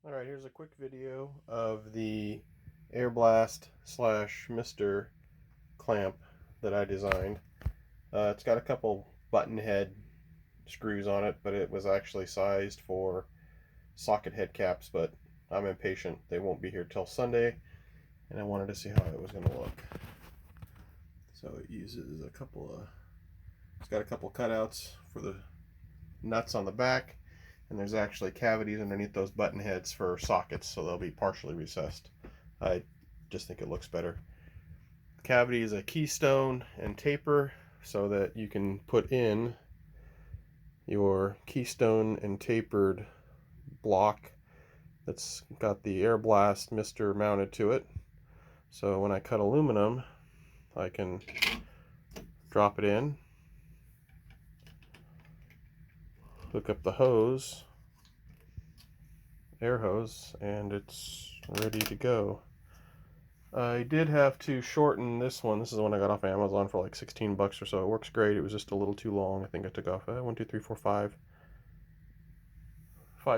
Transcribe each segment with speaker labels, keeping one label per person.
Speaker 1: Alright, here's a quick video of the air blast slash mister clamp that I designed. It's got a couple button head screws on it, but it was actually sized for socket head caps, but I'm impatient. They won't be here till Sunday, and I wanted to see how it was going to look. So it uses it's got a couple cutouts for the nuts on the back, and there's actually cavities underneath those button heads for sockets, so they'll be partially recessed. I just think it looks better. The cavity is a keystone and taper so that you can put in your keystone and tapered block that's got the air blast mister mounted to it. So when I cut aluminum, I can drop it in, hook up the hose, air hose, and it's ready to go. I did have to shorten this one. This is the one I got off Amazon for like 16 bucks or so. It works great. It was just a little too long. I think I took off 1, 2, 3, 4, 5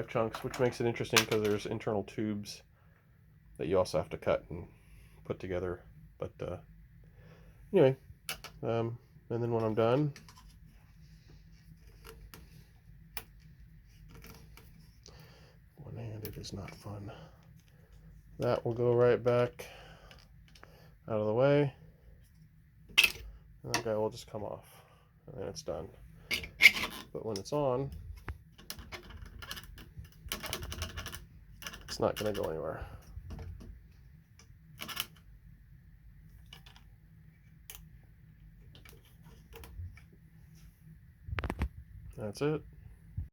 Speaker 1: chunks, which makes it interesting because there's internal tubes that you also have to cut and put together. But anyway, and then when I'm done, one-handed is not fun. That will go right back out of the way, and that guy will just come off, and then it's done. But when it's on, it's not going to go anywhere. That's it.